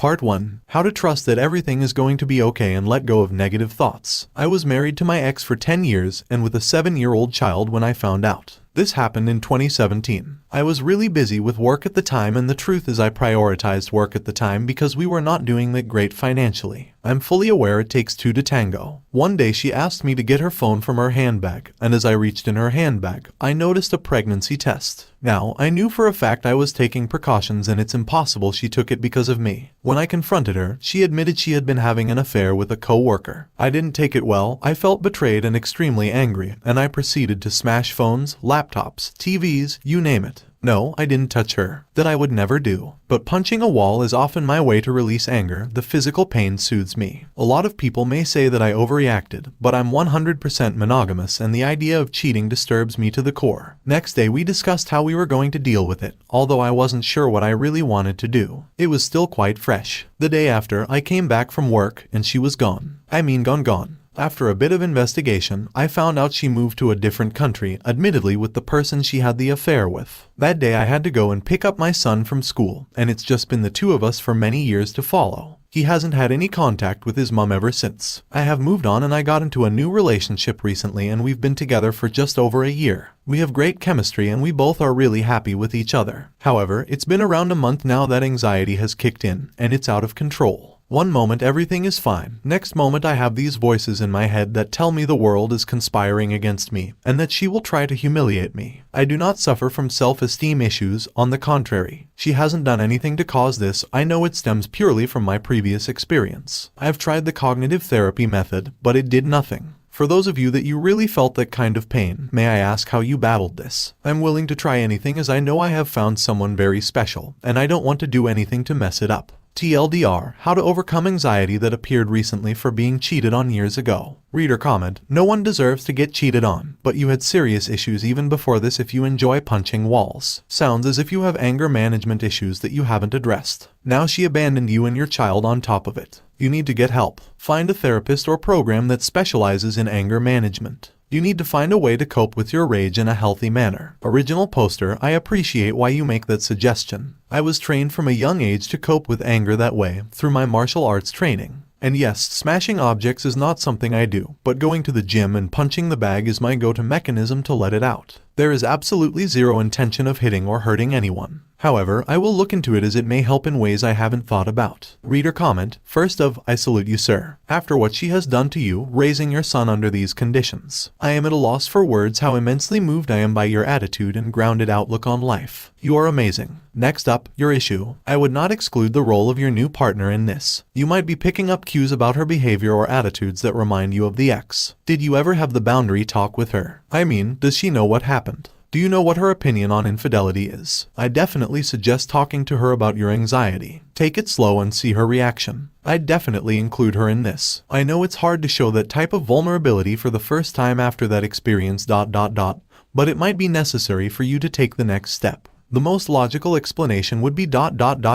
Part 1. How to trust that everything is going to be okay and let go of negative thoughts. I was married to my ex for 10 years and with a 7-year-old child when I found out. This happened in 2017. I was really busy with work at the time, and the truth is I prioritized work at the time because we were not doing that great financially. I'm fully aware it takes two to tango. One day she asked me to get her phone from her handbag, and as I reached in her handbag, I noticed a pregnancy test. Now, I knew for a fact I was taking precautions and it's impossible she took it because of me. When I confronted her, she admitted she had been having an affair with a coworker. I didn't take it well, I felt betrayed and extremely angry, and I proceeded to smash phones, laptops, TVs, you name it. No, I didn't touch her. That I would never do. But punching a wall is often my way to release anger. The physical pain soothes me. A lot of people may say that I overreacted, but I'm 100% monogamous and the idea of cheating disturbs me to the core. Next day we discussed how we were going to deal with it, although I wasn't sure what I really wanted to do. It was still quite fresh. The day after, I came back from work and she was gone. I mean gone. After a bit of investigation, I found out she moved to a different country, admittedly with the person she had the affair with. That day I had to go and pick up my son from school, and it's just been the two of us for many years to follow. He hasn't had any contact with his mom ever since. I have moved on and I got into a new relationship recently and we've been together for just over a year. We have great chemistry and we both are really happy with each other. However, it's been around a month now that anxiety has kicked in, and it's out of control. One moment everything is fine, next moment I have these voices in my head that tell me the world is conspiring against me, and that she will try to humiliate me. I do not suffer from self-esteem issues, on the contrary. She hasn't done anything to cause this, I know it stems purely from my previous experience. I have tried the cognitive therapy method, but it did nothing. For those of you that you really felt that kind of pain, may I ask how you battled this? I'm willing to try anything as I know I have found someone very special, and I don't want to do anything to mess it up. TLDR, how to overcome anxiety that appeared recently for being cheated on years ago. Reader comment, no one deserves to get cheated on, but you had serious issues even before this if you enjoy punching walls. Sounds as if you have anger management issues that you haven't addressed. Now she abandoned you and your child on top of it. You need to get help. Find a therapist or program that specializes in anger management. You need to find a way to cope with your rage in a healthy manner. Original poster, I appreciate why you make that suggestion. I was trained from a young age to cope with anger that way, through my martial arts training. And yes, smashing objects is not something I do, but going to the gym and punching the bag is my go-to mechanism to let it out. There is absolutely zero intention of hitting or hurting anyone. However, I will look into it as it may help in ways I haven't thought about. Reader comment, first of, I salute you sir. After what she has done to you, raising your son under these conditions. I am at a loss for words how immensely moved I am by your attitude and grounded outlook on life. You are amazing. Next up, your issue. I would not exclude the role of your new partner in this. You might be picking up cues about her behavior or attitudes that remind you of the ex. Did you ever have the boundary talk with her? I mean, does she know what happened? Do you know what her opinion on infidelity is? I definitely suggest talking to her about your anxiety. Take it slow and see her reaction. I'd definitely include her in this. I know it's hard to show that type of vulnerability for the first time after that experience ... but it might be necessary for you to take the next step. The most logical explanation would be ...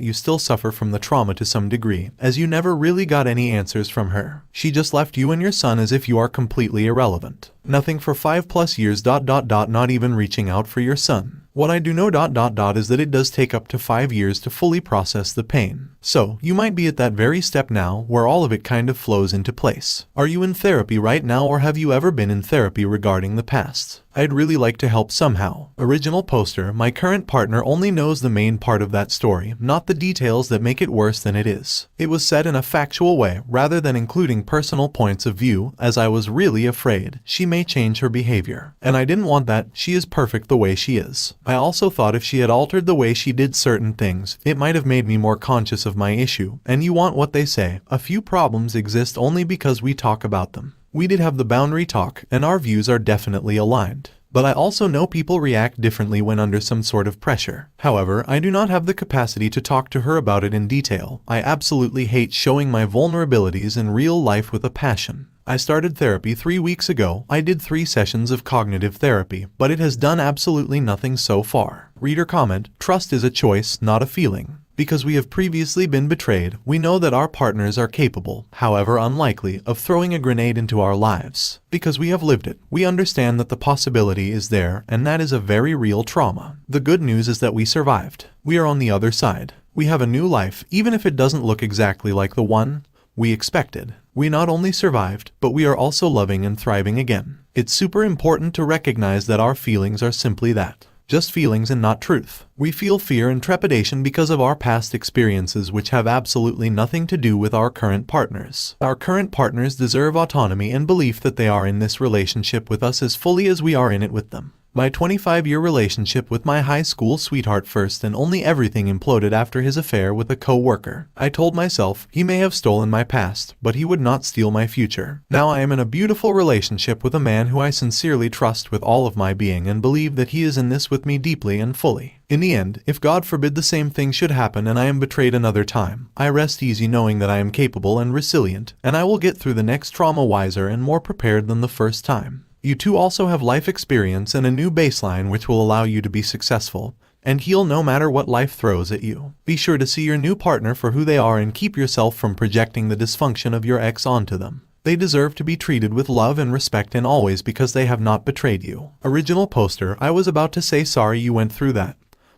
you still suffer from the trauma to some degree, as you never really got any answers from her. She just left you and your son as if you are completely irrelevant. Nothing for 5+ years ... not even reaching out for your son. What I do know ... is that it does take up to 5 years to fully process the pain. So, you might be at that very step now where all of it kind of flows into place. Are you in therapy right now or have you ever been in therapy regarding the past? I'd really like to help somehow. Original poster, my current partner only knows the main part of that story, not the details that make it worse than it is. It was said in a factual way, rather than including personal points of view, as I was really afraid she may change her behavior. And I didn't want that, she is perfect the way she is. I also thought if she had altered the way she did certain things, it might have made me more conscious of my issue. And you want what they say, a few problems exist only because we talk about them. We did have the boundary talk, and our views are definitely aligned. But I also know people react differently when under some sort of pressure. However, I do not have the capacity to talk to her about it in detail. I absolutely hate showing my vulnerabilities in real life with a passion. I started therapy 3 weeks ago. I did 3 sessions of cognitive therapy, but it has done absolutely nothing so far. Reader comment, trust is a choice, not a feeling. Because we have previously been betrayed, we know that our partners are capable, however unlikely, of throwing a grenade into our lives. Because we have lived it, we understand that the possibility is there, and that is a very real trauma. The good news is that we survived. We are on the other side. We have a new life, even if it doesn't look exactly like the one we expected. We not only survived, but we are also loving and thriving again. It's super important to recognize that our feelings are simply that. Just feelings and not truth. We feel fear and trepidation because of our past experiences which have absolutely nothing to do with our current partners. Our current partners deserve autonomy and belief that they are in this relationship with us as fully as we are in it with them. My 25-year relationship with my high school sweetheart first and only everything imploded after his affair with a coworker. I told myself, he may have stolen my past, but he would not steal my future. Now I am in a beautiful relationship with a man who I sincerely trust with all of my being and believe that he is in this with me deeply and fully. In the end, if God forbid the same thing should happen and I am betrayed another time, I rest easy knowing that I am capable and resilient, and I will get through the next trauma wiser and more prepared than the first time. You too also have life experience and a new baseline which will allow you to be successful and heal no matter what life throws at you. Be sure to see your new partner for who they are and keep yourself from projecting the dysfunction of your ex onto them. They deserve to be treated with love and respect and always because they have not betrayed you. Original poster, I was about to say sorry you went through that.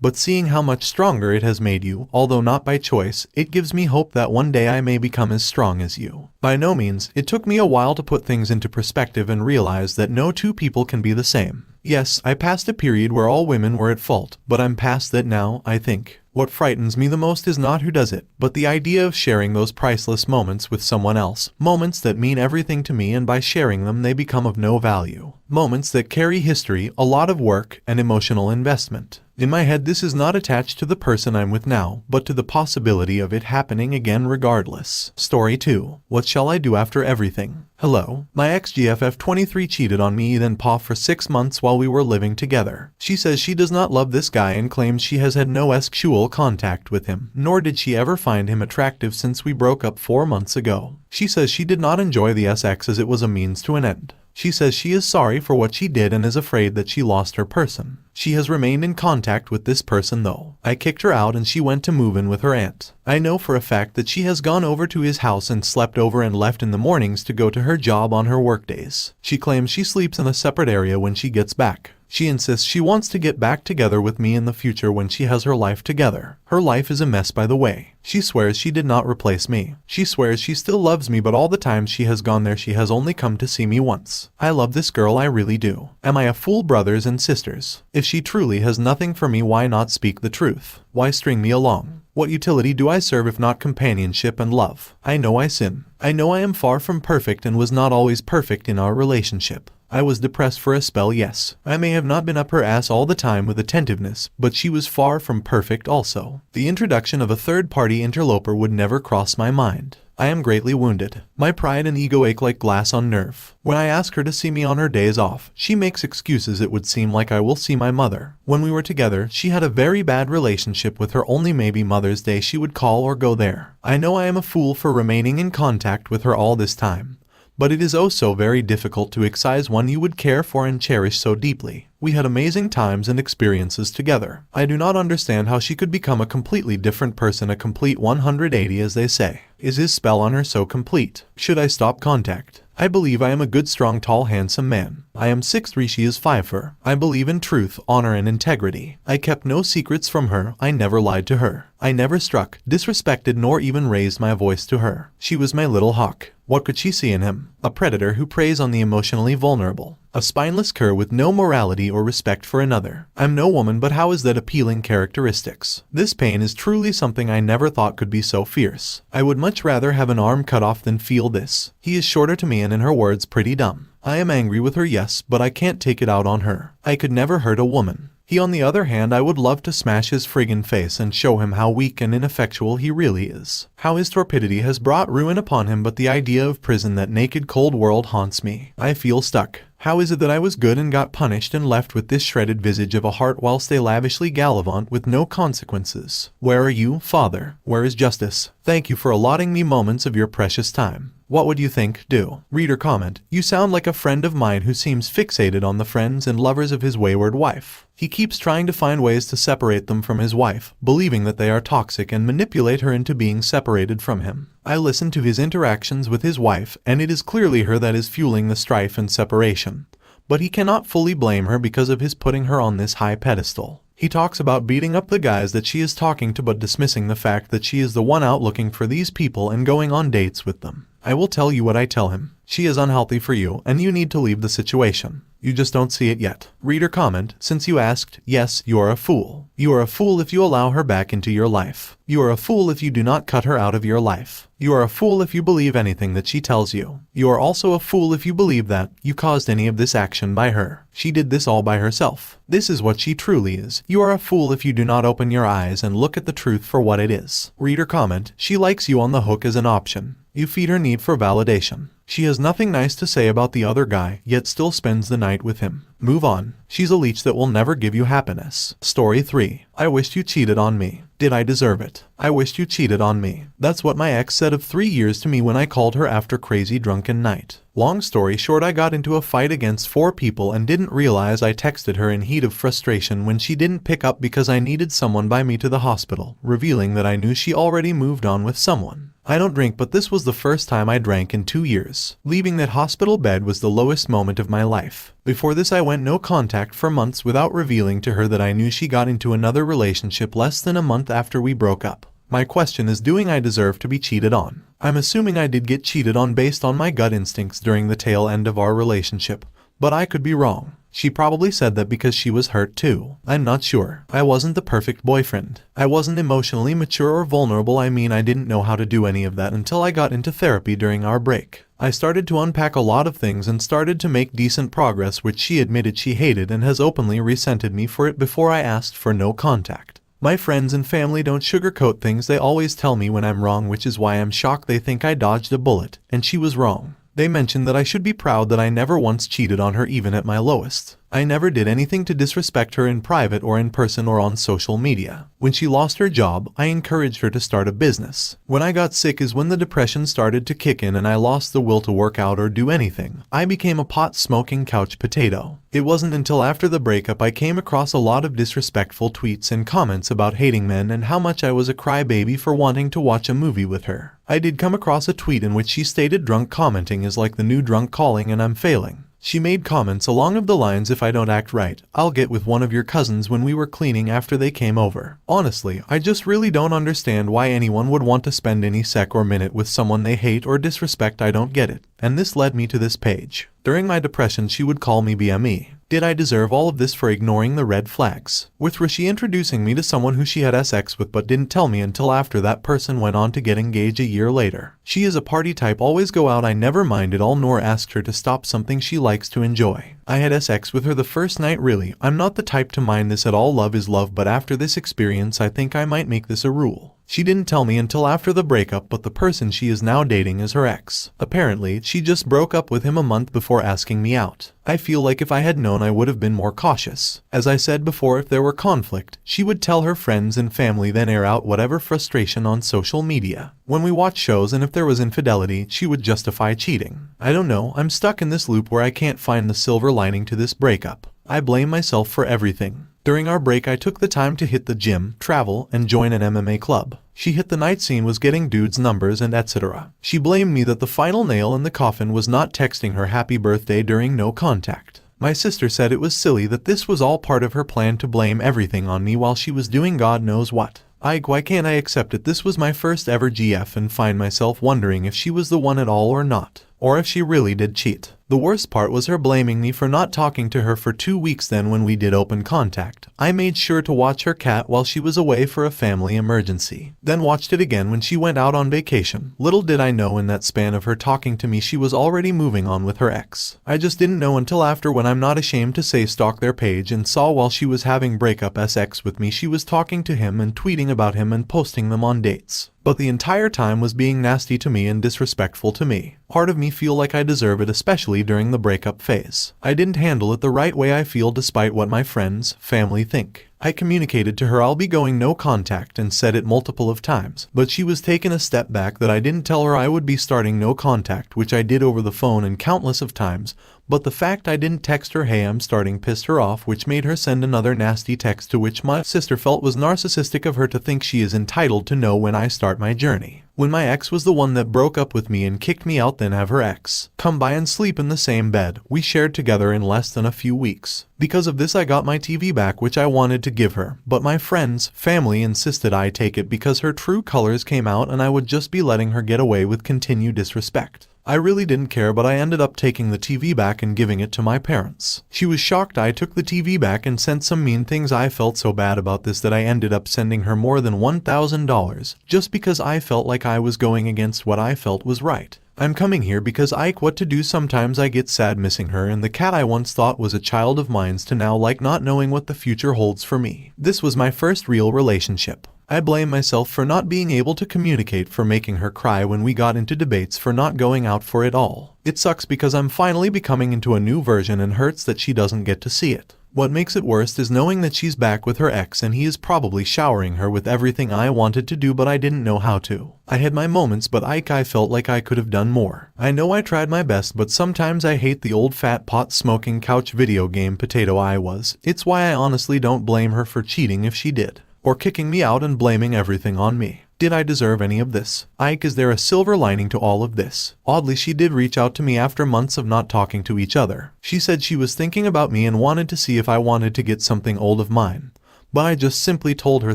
But seeing how much stronger it has made you, although not by choice, it gives me hope that one day I may become as strong as you. By no means, it took me a while to put things into perspective and realize that no two people can be the same. Yes, I passed a period where all women were at fault, but I'm past that now, I think. What frightens me the most is not who does it, but the idea of sharing those priceless moments with someone else. Moments that mean everything to me and by sharing them they become of no value. Moments that carry history, a lot of work, and emotional investment. In my head this is not attached to the person I'm with now, but to the possibility of it happening again regardless. Story 2. What shall I do after everything? Hello. My ex-GFF23 cheated on me then POF for 6 months while we were living together. She says she does not love this guy and claims she has had no sexual contact with him, nor did she ever find him attractive since we broke up 4 months ago. She says she did not enjoy the sex as it was a means to an end. She says she is sorry for what she did and is afraid that she lost her person. She has remained in contact with this person though. I kicked her out and she went to move in with her aunt. I know for a fact that she has gone over to his house and slept over and left in the mornings to go to her job on her workdays. She claims she sleeps in a separate area when she gets back. She insists she wants to get back together with me in the future when she has her life together. Her life is a mess by the way. She swears she did not replace me. She swears she still loves me but all the times she has gone there she has only come to see me once. I love this girl, I really do. Am I a fool, brothers and sisters? If she truly has nothing for me, why not speak the truth? Why string me along? What utility do I serve if not companionship and love? I know I sin. I know I am far from perfect and was not always perfect in our relationship. I was depressed for a spell, yes. I may have not been up her ass all the time with attentiveness, but she was far from perfect also. The introduction of a third-party interloper would never cross my mind. I am greatly wounded. My pride and ego ache like glass on nerve. When I ask her to see me on her days off, she makes excuses. It would seem like I will see my mother. When we were together, she had a very bad relationship with her, only maybe Mother's Day she would call or go there. I know I am a fool for remaining in contact with her all this time. But it is oh so very difficult to excise one you would care for and cherish so deeply. We had amazing times and experiences together. I do not understand how she could become a completely different person, a complete 180 as they say. Is his spell on her so complete? Should I stop contact? I believe I am a good, strong, tall, handsome man. I am 6'3", she is 5'4". I believe in truth, honor, and integrity. I kept no secrets from her. I never lied to her. I never struck, disrespected, nor even raised my voice to her. She was my little hawk. What could she see in him? A predator who preys on the emotionally vulnerable. A spineless cur with no morality or respect for another. I'm no woman, but how is that appealing characteristics? This pain is truly something I never thought could be so fierce. I would much rather have an arm cut off than feel this. He is shorter to me and in her words pretty dumb. I am angry with her, yes, but I can't take it out on her. I could never hurt a woman. He, on the other hand, I would love to smash his friggin' face and show him how weak and ineffectual he really is. How his torpidity has brought ruin upon him, but the idea of prison, that naked cold world, haunts me. I feel stuck. How is it that I was good and got punished and left with this shredded visage of a heart whilst they lavishly gallivant with no consequences? Where are you, Father? Where is justice? Thank you for allotting me moments of your precious time. What would you think? Do. Reader comment. You sound like a friend of mine who seems fixated on the friends and lovers of his wayward wife. He keeps trying to find ways to separate them from his wife, believing that they are toxic, and manipulate her into being separated from him. I listen to his interactions with his wife, and it is clearly her that is fueling the strife and separation. But he cannot fully blame her because of his putting her on this high pedestal. He talks about beating up the guys that she is talking to but dismissing the fact that she is the one out looking for these people and going on dates with them. I will tell you what I tell him. She is unhealthy for you and you need to leave the situation. You just don't see it yet. Reader comment, since you asked, yes, you are a fool. You are a fool if you allow her back into your life. You are a fool if you do not cut her out of your life. You are a fool if you believe anything that she tells you. You are also a fool if you believe that you caused any of this action by her. She did this all by herself. This is what she truly is. You are a fool if you do not open your eyes and look at the truth for what it is. Reader comment, she likes you on the hook as an option. You feed her need for validation. She has nothing nice to say about the other guy, yet still spends the night with him. Move on. She's a leech that will never give you happiness. Story 3. I wished you cheated on me. Did I deserve it? I wished you cheated on me. That's what my ex said of 3 years to me when I called her after crazy drunken night. Long story short, I got into a fight against 4 people and didn't realize I texted her in heat of frustration when she didn't pick up because I needed someone by me to the hospital, revealing that I knew she already moved on with someone. I don't drink, but this was the first time I drank in 2 years. Leaving that hospital bed was the lowest moment of my life. Before this I went no contact for months without revealing to her that I knew she got into another relationship less than a month after we broke up. My question is, do I deserve to be cheated on? I'm assuming I did get cheated on based on my gut instincts during the tail end of our relationship, but I could be wrong. She probably said that because she was hurt too. I'm not sure. I wasn't the perfect boyfriend. I wasn't emotionally mature or vulnerable. I didn't know how to do any of that until I got into therapy during our break. I started to unpack a lot of things and started to make decent progress, which she admitted she hated and has openly resented me for it before I asked for no contact. My friends and family don't sugarcoat things. They always tell me when I'm wrong, which is why I'm shocked they think I dodged a bullet, and she was wrong. They mentioned that I should be proud that I never once cheated on her, even at my lowest. I never did anything to disrespect her in private or in person or on social media. When she lost her job, I encouraged her to start a business. When I got sick is when the depression started to kick in and I lost the will to work out or do anything. I became a pot-smoking couch potato. It wasn't until after the breakup I came across a lot of disrespectful tweets and comments about hating men and how much I was a crybaby for wanting to watch a movie with her. I did come across a tweet in which she stated drunk commenting is like the new drunk calling and I'm failing. She made comments along of the lines, if I don't act right, I'll get with one of your cousins when we were cleaning after they came over. Honestly, I just really don't understand why anyone would want to spend any sec or minute with someone they hate or disrespect. I don't get it. And this led me to this page. During my depression she would call me BME. Did I deserve all of this for ignoring the red flags? With Rishi introducing me to someone who she had sex with but didn't tell me until after that person went on to get engaged a year later. She is a party type, always go out. I never minded all nor asked her to stop something she likes to enjoy. I had sex with her the first night. Really, I'm not the type to mind this at all. Love is love, but after this experience I think I might make this a rule. She didn't tell me until after the breakup, but the person she is now dating is her ex. Apparently, she just broke up with him a month before asking me out. I feel like if I had known I would have been more cautious. As I said before, if there were conflict, she would tell her friends and family, then air out whatever frustration on social media. When we watch shows and if there was infidelity, she would justify cheating. I don't know, I'm stuck in this loop where I can't find the silver lining to this breakup. I blame myself for everything. During our break I took the time to hit the gym, travel, and join an MMA club. She hit the night scene, was getting dudes' numbers and etc. She blamed me that the final nail in the coffin was not texting her happy birthday during no contact. My sister said it was silly, that this was all part of her plan to blame everything on me while she was doing God knows what. Why can't I accept it? This was my first ever GF and find myself wondering if she was the one at all or not, or if she really did cheat. The worst part was her blaming me for not talking to her for 2 weeks. Then when we did open contact, I made sure to watch her cat while she was away for a family emergency. Then watched it again when she went out on vacation. Little did I know in that span of her talking to me she was already moving on with her ex. I just didn't know until after, when I'm not ashamed to say stalked their page and saw while she was having breakup sex with me she was talking to him and tweeting about him and posting them on dates. But the entire time was being nasty to me and disrespectful to me. Part of me feel like I deserve it, especially during the breakup phase. I didn't handle it the right way, I feel, despite what my friends, family think. I communicated to her I'll be going no contact and said it multiple of times, but she was taken a step back that I didn't tell her I would be starting no contact, which I did over the phone and countless of times, but the fact I didn't text her hey I'm starting pissed her off, which made her send another nasty text, to which my sister felt was narcissistic of her to think she is entitled to know when I start my journey. When my ex was the one that broke up with me and kicked me out, then have her ex come by and sleep in the same bed we shared together in less than a few weeks. Because of this I got my TV back, which I wanted to give her, but my friends, family insisted I take it because her true colors came out and I would just be letting her get away with continued disrespect. I really didn't care, but I ended up taking the TV back and giving it to my parents. She was shocked. I took the TV back and sent some mean things. I felt so bad about this that I ended up sending her more than $1,000 just because I felt like I was going against what I felt was right. I'm coming here because what to do. Sometimes I get sad missing her and the cat I once thought was a child of mine's to now like not knowing what the future holds for me. This was my first real relationship. I blame myself for not being able to communicate, for making her cry when we got into debates, for not going out for it all. It sucks because I'm finally becoming into a new version and hurts that she doesn't get to see it. What makes it worse is knowing that she's back with her ex and he is probably showering her with everything I wanted to do but I didn't know how to. I had my moments, but I felt like I could have done more. I know I tried my best, but sometimes I hate the old fat pot smoking couch video game potato I was. It's why I honestly don't blame her for cheating if she did, or kicking me out and blaming everything on me. Did I deserve any of this? Is there a silver lining to all of this? Oddly, she did reach out to me after months of not talking to each other. She said she was thinking about me and wanted to see if I wanted to get something old of mine. But I just simply told her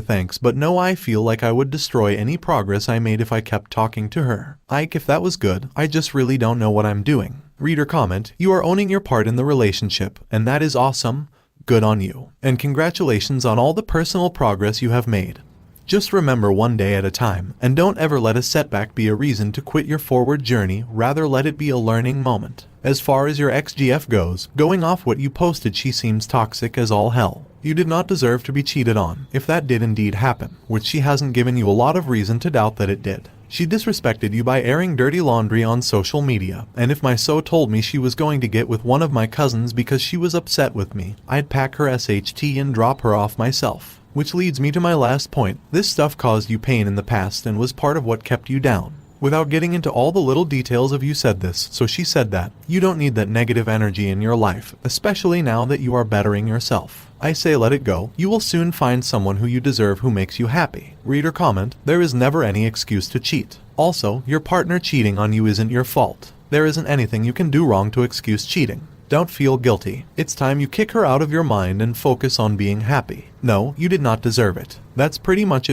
thanks, but no, I feel like I would destroy any progress I made if I kept talking to her. If that was good, I just really don't know what I'm doing. Reader comment: you are owning your part in the relationship, and that is awesome. Good on you. And congratulations on all the personal progress you have made. Just remember, one day at a time, and don't ever let a setback be a reason to quit your forward journey, rather let it be a learning moment. As far as your ex-GF goes, going off what you posted, she seems toxic as all hell. You did not deserve to be cheated on, if that did indeed happen, which she hasn't given you a lot of reason to doubt that it did. She disrespected you by airing dirty laundry on social media, and if my so told me she was going to get with one of my cousins because she was upset with me, I'd pack her SHT and drop her off myself. Which leads me to my last point. This stuff caused you pain in the past and was part of what kept you down. Without getting into all the little details of you said this, so she said that. You don't need that negative energy in your life, especially now that you are bettering yourself. I say let it go. You will soon find someone who you deserve, who makes you happy. Reader comment: there is never any excuse to cheat. Also, your partner cheating on you isn't your fault. There isn't anything you can do wrong to excuse cheating. Don't feel guilty. It's time you kick her out of your mind and focus on being happy. No, you did not deserve it. That's pretty much it.